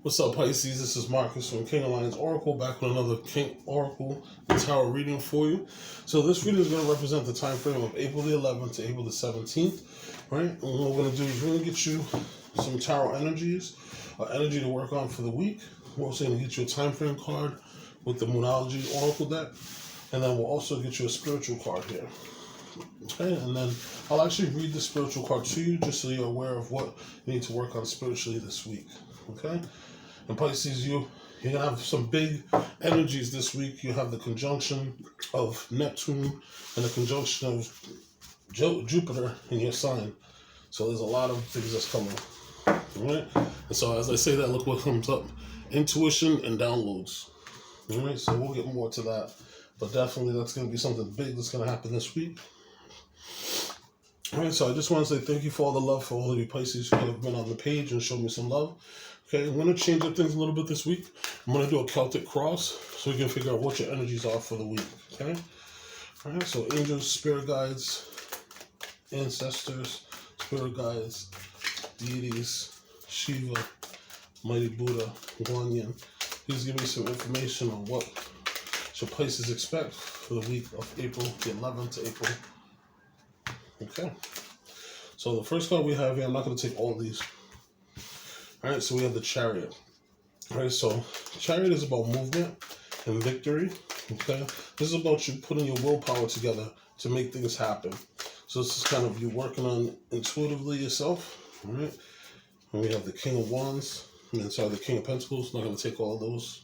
What's up, Pisces? This is Marcus from King of Oracle, back with another King Oracle Tarot reading for you. So this reading is going to represent the time frame of April the 11th to April the 17th, right? And what we're going to do is we're going to get you some tarot energies, energy to work on for the week. We're also going to get you a time frame card with the Moonology Oracle deck, and then we'll also get you a spiritual card here. Okay, and then I'll actually read the spiritual card to you just so you're aware of what you need to work on spiritually this week. Okay? And Pisces, you're going to have some big energies this week. You have the conjunction of Neptune and the conjunction of Jupiter in your sign. So there's a lot of things that's coming. All right? And so as I say that, look what comes up. Intuition and downloads. All right? So we'll get more to that. But definitely that's going to be something big that's going to happen this week. All right, so I just want to say thank you for all the love for all of you Pisces who have been on the page and showed me some love. Okay, I'm going to change up things a little bit this week. I'm going to do a Celtic Cross so we can figure out what your energies are for the week. Okay? All right, so angels, spirit guides, ancestors, spirit guides, deities, Shiva, Mighty Buddha, Guan Yin. Please give me some information on what should Pisces expect for the week of April the 11th to April. Okay, so the first card we have here, I'm not going to take all of these. All right, so we have the Chariot. All right, so Chariot is about movement and victory. Okay, this is about you putting your willpower together to make things happen. So this is kind of you working on intuitively yourself. All right, and we have the King of Wands. The King of Pentacles. Not going to take all of those.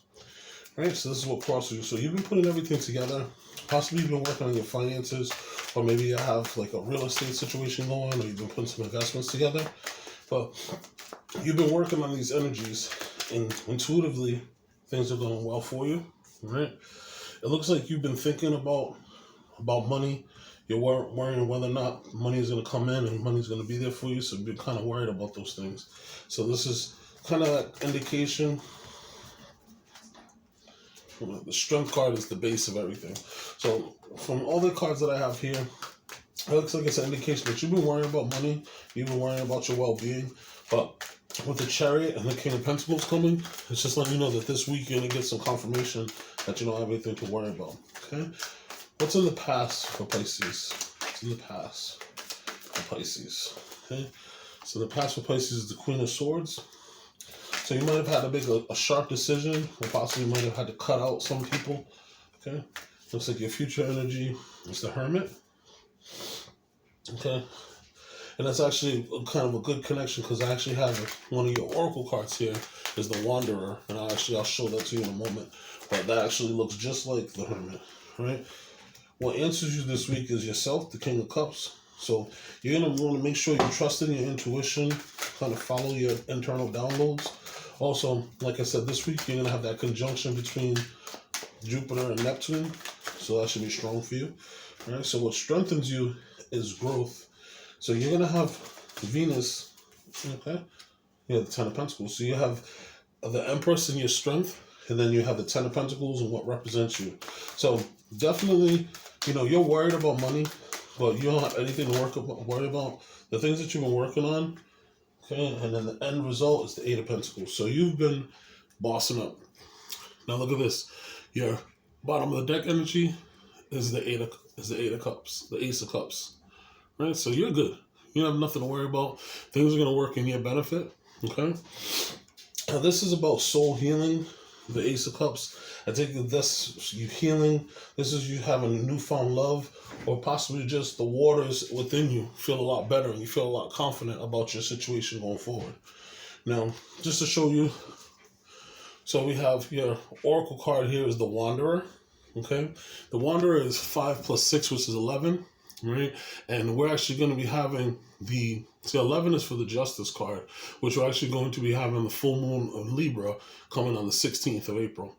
All right, so this is what crosses you. So you've been putting everything together. Possibly you've been working on your finances, or maybe you have like a real estate situation going, or you've been putting some investments together. But you've been working on these energies, and intuitively, things are going well for you. Right? It looks like you've been thinking about money. You're worrying whether or not money is going to come in and money's going to be there for you. So you've been kind of worried about those things. So this is kind of that indication. The strength card is the base of everything. So from all the cards that I have here, it looks like it's an indication that you've been worrying about money, you've been worrying about your well-being, but with the Chariot and the King of Pentacles coming, it's just letting you know that this week you're going to get some confirmation that you don't have anything to worry about. Okay? What's in the past for Pisces? What's in the past for Pisces? Okay? So the past for Pisces is the Queen of Swords. So you might have had to make a sharp decision, or possibly might have had to cut out some people. Okay? Looks like your future energy is the Hermit. Okay? And that's actually kind of a good connection because I actually have one of your Oracle cards here is the Wanderer. And I'll show that to you in a moment. But that actually looks just like the Hermit. Right? What answers you this week is yourself, the King of Cups. So you're going to want to make sure you trust in your intuition, kind of follow your internal downloads. Also, like I said, this week you're going to have that conjunction between Jupiter and Neptune. So that should be strong for you. All right, so what strengthens you is growth. So you're going to have Venus, okay? You have the Ten of Pentacles. So you have the Empress in your strength, and then you have the Ten of Pentacles and what represents you. So definitely, you're worried about money, but you don't have anything to worry about. The things that you've been working on, okay, and then the end result is the Eight of Pentacles. So you've been bossing up. Now look at this. Your bottom of the deck energy is the Eight of Cups, the Ace of Cups. Right? So you're good. You have nothing to worry about. Things are going to work in your benefit. Okay? Now this is about soul healing, the Ace of Cups. I think this you healing. This is you having a newfound love, or possibly just the waters within you feel a lot better and you feel a lot confident about your situation going forward. Now, just to show you, so we have your Oracle card here is the Wanderer. Okay, the Wanderer is 5 plus 6, which is 11. Right, and we're actually going to be having 11 is for the Justice card, which we're actually going to be having the full moon of Libra coming on the 16th of April.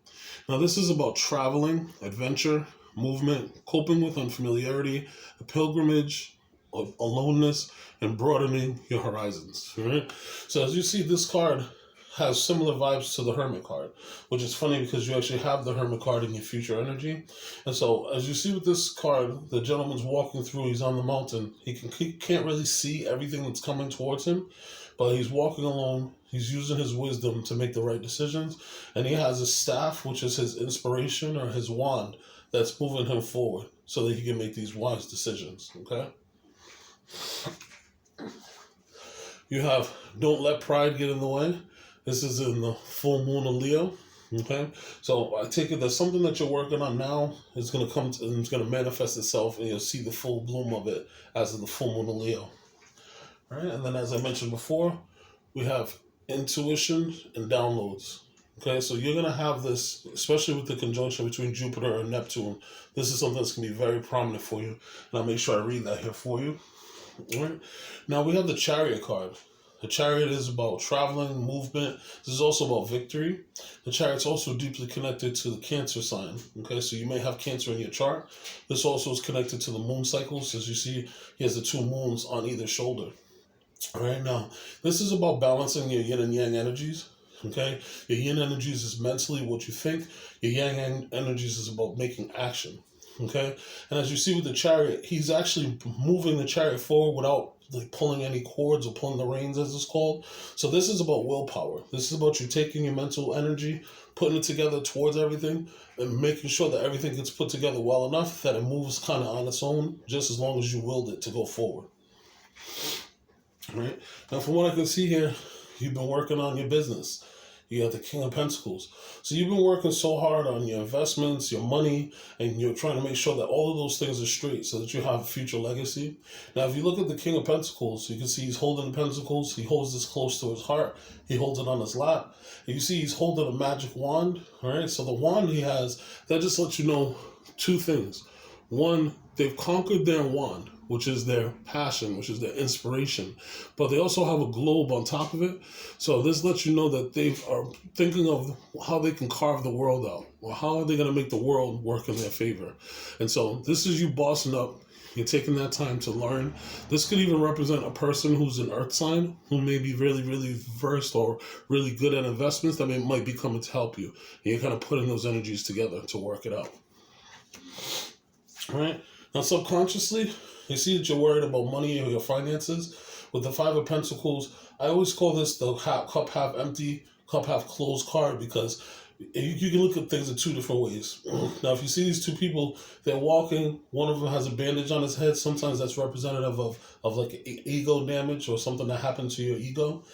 Now this is about traveling, adventure, movement, coping with unfamiliarity, a pilgrimage, aloneness, and broadening your horizons. Right, so as you see, this card has similar vibes to the Hermit card, which is funny because you actually have the Hermit card in your future energy. And so as you see with this card, the gentleman's walking through, he's on the mountain. He can't really see everything that's coming towards him, but he's walking alone. He's using his wisdom to make the right decisions, and he has a staff, which is his inspiration or his wand, that's moving him forward so that he can make these wise decisions. Okay. You have don't let pride get in the way. This is in the full moon of Leo. Okay, so I take it that something that you're working on now is going to come to, and it's going to manifest itself, and you'll see the full bloom of it as in the full moon of Leo. All right, and then as I mentioned before, we have intuition and downloads. Okay, so you're going to have this, especially with the conjunction between Jupiter and Neptune. This is something that's going to be very prominent for you, and I'll make sure I read that here for you. All right, now we have the Chariot card. The Chariot is about traveling, movement. This is also about victory. The Chariot's also deeply connected to the Cancer sign. Okay, so you may have Cancer in your chart. This also is connected to the moon cycles. As you see, he has the two moons on either shoulder. All right, now, this is about balancing your yin and yang energies. Okay, your yin energies is mentally what you think. Your yang energies is about making action. Okay, and as you see with the Chariot, he's actually moving the Chariot forward without like pulling any cords or pulling the reins, as it's called. So this is about willpower. This is about you taking your mental energy, putting it together towards everything, and making sure that everything gets put together well enough that it moves kind of on its own, just as long as you willed it to go forward. All right, now from what I can see here, you've been working on your business. You got the King of Pentacles. So you've been working so hard on your investments, your money, and you're trying to make sure that all of those things are straight so that you have a future legacy. Now, if you look at the King of Pentacles, you can see he's holding the Pentacles. He holds this close to his heart. He holds it on his lap. And you see he's holding a magic wand. All right, so the wand he has, that just lets you know two things. One, they've conquered their wand, which is their passion, which is their inspiration. But they also have a globe on top of it. So this lets you know that they are thinking of how they can carve the world out, or how are they going to make the world work in their favor. And so this is you bossing up. You're taking that time to learn. This could even represent a person who's an earth sign, who may be really, really versed or really good at investments that might be coming to help you. And you're kind of putting those energies together to work it out. All right. Now, subconsciously, you see that you're worried about money or your finances. With the Five of Pentacles, I always call this the cup half empty, cup half closed card, because you can look at things in two different ways. Now, if you see these two people, they're walking, one of them has a bandage on his head. Sometimes that's representative of like ego damage or something that happened to your ego.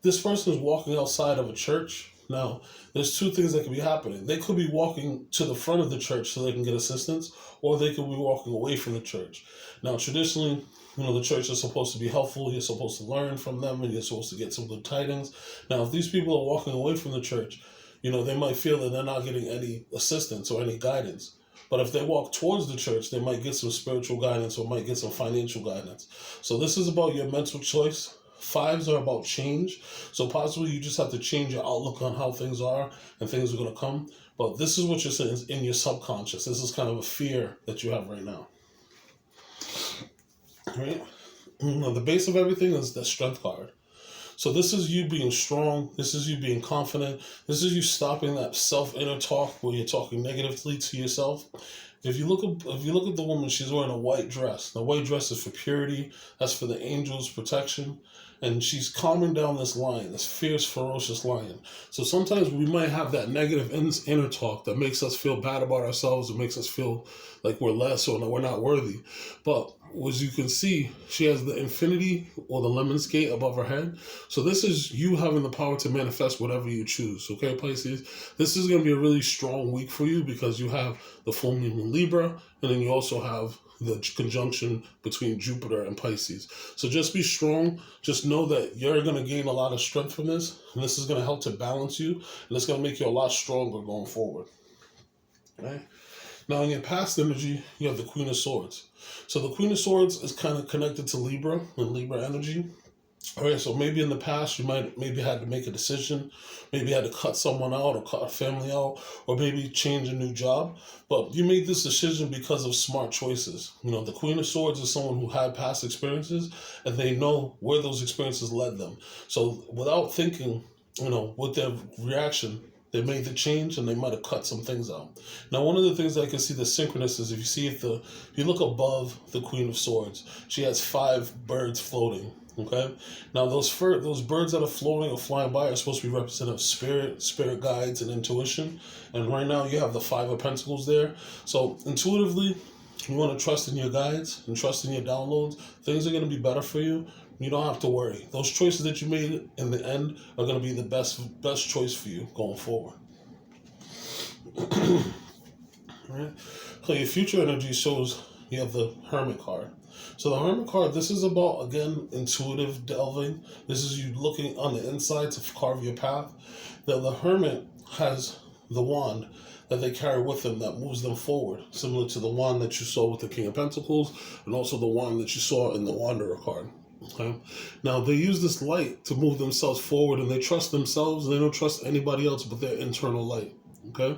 This person is walking outside of a church. Now, there's two things that could be happening. They could be walking to the front of the church so they can get assistance, or they could be walking away from the church. Now, traditionally, the church is supposed to be helpful. You're supposed to learn from them, and you're supposed to get some good tidings. Now, if these people are walking away from the church, they might feel that they're not getting any assistance or any guidance. But if they walk towards the church, they might get some spiritual guidance or might get some financial guidance. So this is about your mental choice. Fives are about change. So possibly you just have to change your outlook on how things are, and things are going to come. But this is what you're saying is in your subconscious. This is kind of a fear that you have right now. All right? Now, the base of everything is the Strength card. So this is you being strong. This is you being confident. This is you stopping that self-inner talk where you're talking negatively to yourself. If you look at the woman, she's wearing a white dress. The white dress is for purity. That's for the angels' protection. And she's calming down this lion, this fierce, ferocious lion. So sometimes we might have that negative inner talk that makes us feel bad about ourselves. It makes us feel like we're less or we're not worthy. But as you can see, she has the infinity or the lemon's gate above her head. So this is you having the power to manifest whatever you choose. Okay, Pisces? This is going to be a really strong week for you because you have the full moon in Libra, and then you also have the conjunction between Jupiter and Pisces. So just be strong. Just know that you're going to gain a lot of strength from this, and this is going to help to balance you, and it's going to make you a lot stronger going forward. Okay? Now, in your past energy, you have the Queen of Swords. So the Queen of Swords is kind of connected to Libra and Libra energy. All right, so maybe in the past you maybe had to make a decision, maybe had to cut someone out or cut a family out, or maybe change a new job. But you made this decision because of smart choices. The Queen of Swords is someone who had past experiences, and they know where those experiences led them. So without thinking, with their reaction, they made the change, and they might have cut some things out. Now, one of the things that I can see the synchronous is if you look above the Queen of Swords, she has 5 birds floating. Okay, now those birds that are floating or flying by are supposed to be representative of spirit guides, and intuition. And right now you have the Five of Pentacles there. So intuitively, you want to trust in your guides and trust in your downloads. Things are going to be better for you. You don't have to worry. Those choices that you made in the end are going to be the best choice for you going forward. Right? So your future energy shows you have the Hermit card. So the Hermit card, this is about, again, intuitive delving. This is you looking on the inside to carve your path. The Hermit has the wand that they carry with them that moves them forward, similar to the wand that you saw with the King of Pentacles, and also the wand that you saw in the Wanderer card. Okay. Now they use this light to move themselves forward, and they trust themselves. They don't trust anybody else but their internal light. Okay.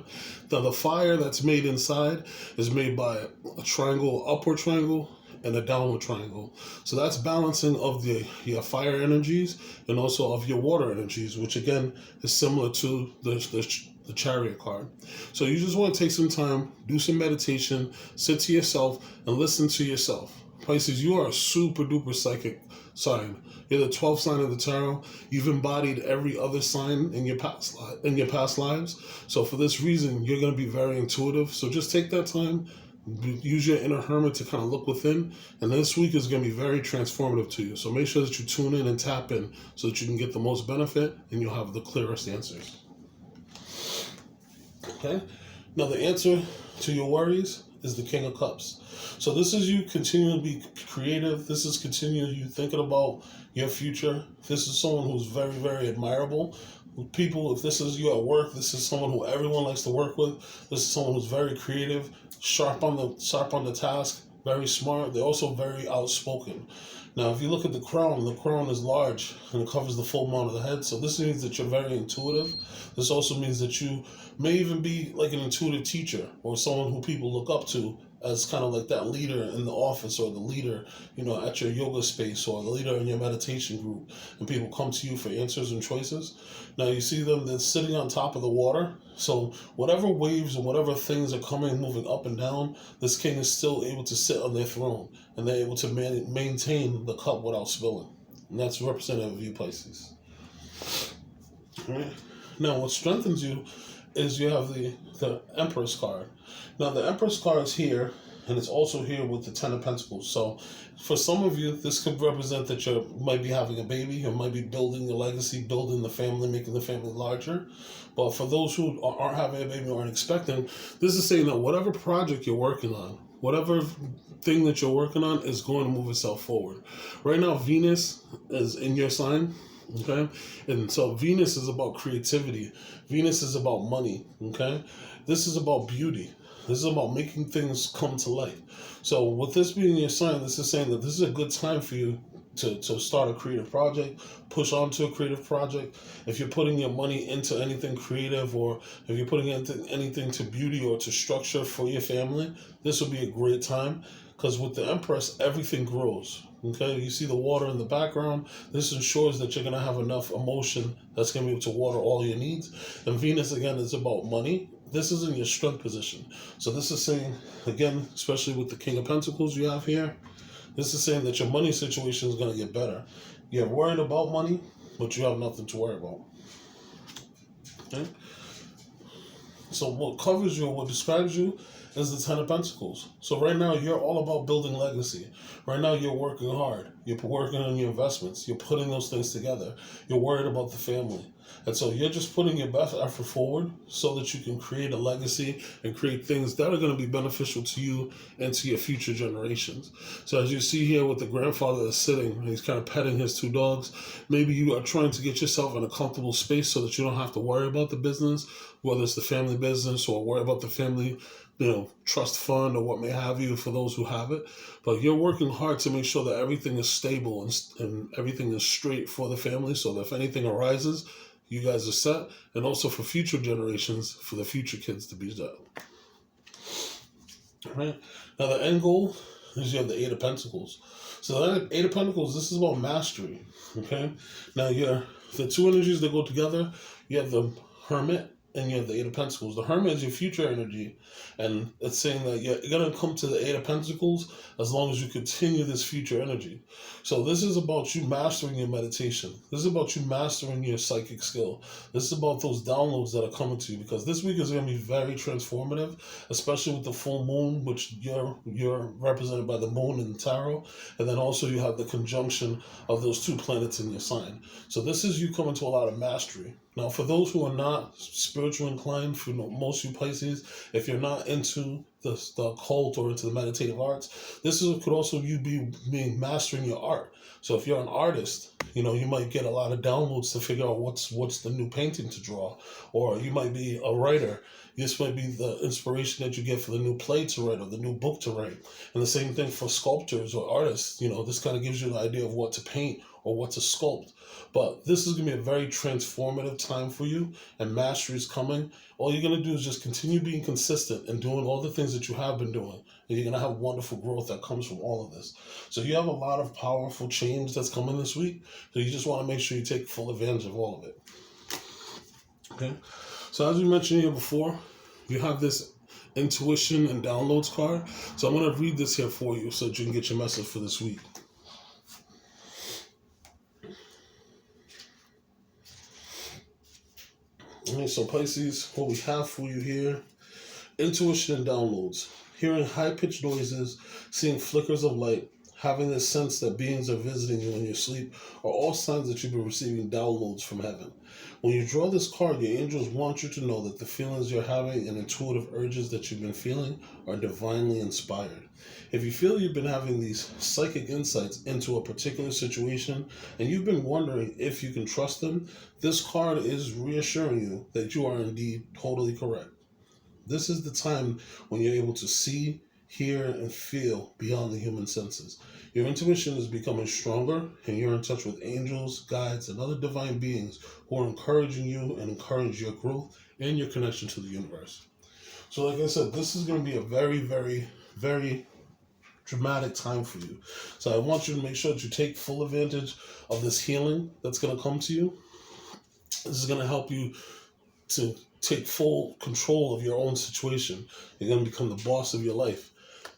Now the fire that's made inside is made by a triangle, upward triangle, and a downward triangle. So that's balancing of your fire energies and also of your water energies, which again is similar to the Chariot card. So you just want to take some time, do some meditation, sit to yourself, and listen to yourself. Pisces, you are a super duper psychic sign. You're the 12th sign of the tarot. You've embodied every other sign in your past lives. So for this reason, you're going to be very intuitive. So just take that time. Use your inner hermit to kind of look within, and this week is going to be very transformative to you. So make sure that you tune in and tap in so that you can get the most benefit and you'll have the clearest answers. Okay? Now the answer to your worries is the King of Cups. So this is you continuing to be creative. This is continuing you thinking about your future. This is someone who's very, very admirable. People, if this is you at work, this is someone who everyone likes to work with. This is someone who's very creative, sharp on the task, very smart. They're also very outspoken. Now, if you look at the crown is large and it covers the full amount of the head. So this means that you're very intuitive. This also means that you may even be like an intuitive teacher or someone who people look up to as kind of like that leader in the office or the leader, at your yoga space or the leader in your meditation group, and people come to you for answers and choices. Now you see them, they're sitting on top of the water. So whatever waves and whatever things are coming, moving up and down, this king is still able to sit on their throne, and they're able to maintain the cup without spilling. And that's representative of you, Pisces. All right. Now what strengthens you is you have the Empress card. Now the Empress card is here, and it's also here with the Ten of Pentacles. So for some of you, this could represent that you might be having a baby, or might be building a legacy, building the family, making the family larger. But for those who aren't having a baby or aren't expecting, this is saying that whatever project you're working on, whatever thing that you're working on is going to move itself forward. Right now, Venus is in your sign. Okay, and so Venus is about creativity. Venus is about money. Okay, this is about beauty. This is about making things come to life. So with this being your sign, this is saying that this is a good time for you to start a creative project, push on to a creative project. If you're putting your money into anything creative, or if you're putting into anything to beauty or to structure for your family, this will be a great time, because with the Empress, everything grows. Okay, you see the water in the background. This ensures that you're going to have enough emotion that's going to be able to water all your needs. And Venus, again, is about money. This is in your strength position. So this is saying, again, especially with the King of Pentacles you have here, this is saying that your money situation is going to get better. You're worried about money, but you have nothing to worry about. Okay? So what covers you, what describes you, is the Ten of Pentacles. So right now, you're all about building legacy. Right now, you're working hard. You're working on your investments. You're putting those things together. You're worried about the family. And so you're just putting your best effort forward so that you can create a legacy and create things that are going to be beneficial to you and to your future generations. So as you see here with the grandfather that's sitting, he's kind of petting his two dogs. Maybe you are trying to get yourself in a comfortable space so that you don't have to worry about the business, whether it's the family business or worry about the family trust fund or what may have you for those who have it. But you're working hard to make sure that everything is stable and everything is straight for the family, so that if anything arises, you guys are set, and also for future generations, for the future kids to be set. All right. Now the end goal is you have the Eight of Pentacles. So the Eight of Pentacles, this is about mastery. Okay. Now the two energies that go together, you have the Hermit and you have the Eight of Pentacles. The Hermit is your future energy, and it's saying that you're going to come to the Eight of Pentacles as long as you continue this future energy. So this is about you mastering your meditation. This is about you mastering your psychic skill. This is about those downloads that are coming to you, because this week is going to be very transformative, especially with the full moon, which you're represented by the moon in the tarot, and then also you have the conjunction of those two planets in your sign. So this is you coming to a lot of mastery. Now, for those who are not spiritual inclined, for most of you Pisces, if you're not into the occult or into the meditative arts, could also you be mastering your art. So if you're an artist, you might get a lot of downloads to figure out what's the new painting to draw, or you might be a writer. This might be the inspiration that you get for the new play to write or the new book to write. And the same thing for sculptors or artists. This kind of gives you the idea of what to paint or what to sculpt. But this is going to be a very transformative time for you, and mastery is coming. All you're going to do is just continue being consistent and doing all the things that you have been doing. And you're going to have wonderful growth that comes from all of this. So you have a lot of powerful change that's coming this week. So you just want to make sure you take full advantage of all of it. Okay? So as we mentioned here before, you have this intuition and downloads card. So I'm going to read this here for you so that you can get your message for this week. Okay, so Pisces, what we have for you here, intuition and downloads. Hearing high-pitched noises, seeing flickers of light, having this sense that beings are visiting you in your sleep are all signs that you've been receiving downloads from heaven. When you draw this card, your angels want you to know that the feelings you're having and intuitive urges that you've been feeling are divinely inspired. If you feel you've been having these psychic insights into a particular situation and you've been wondering if you can trust them, this card is reassuring you that you are indeed totally correct. This is the time when you're able to see, hear, and feel beyond the human senses. Your intuition is becoming stronger, and you're in touch with angels, guides, and other divine beings who are encouraging you and encourage your growth and your connection to the universe. So like I said, this is going to be a very, very, very dramatic time for you. So I want you to make sure that you take full advantage of this healing that's going to come to you. This is going to help you to take full control of your own situation. You're going to become the boss of your life.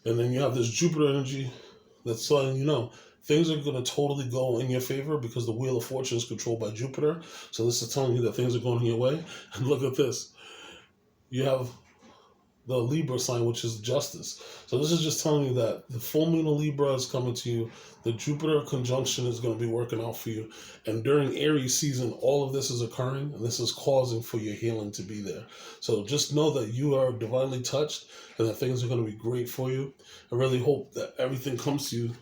And then you have this Jupiter energy that's letting you know things are going to totally go in your favor because the Wheel of Fortune is controlled by Jupiter. So this is telling you that things are going your way. And look at this. You have the Libra sign, which is justice. So this is just telling you that the full moon of Libra is coming to you. The Jupiter conjunction is going to be working out for you. And during Aries season, all of this is occurring, and this is causing for your healing to be there. So just know that you are divinely touched and that things are going to be great for you. I really hope that everything comes to you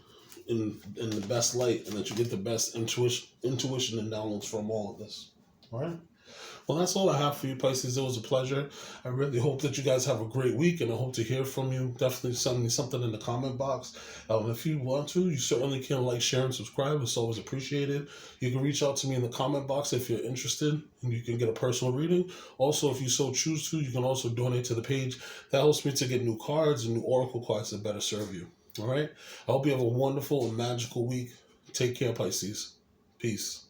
in the best light and that you get the best intuition and downloads from all of this. All right? Well, that's all I have for you, Pisces. It was a pleasure. I really hope that you guys have a great week, and I hope to hear from you. Definitely send me something in the comment box. If you want to, you certainly can like, share, and subscribe. It's always appreciated. You can reach out to me in the comment box if you're interested, and you can get a personal reading. Also, if you so choose to, you can also donate to the page. That helps me to get new cards and new oracle cards that better serve you. All right? I hope you have a wonderful and magical week. Take care, Pisces. Peace.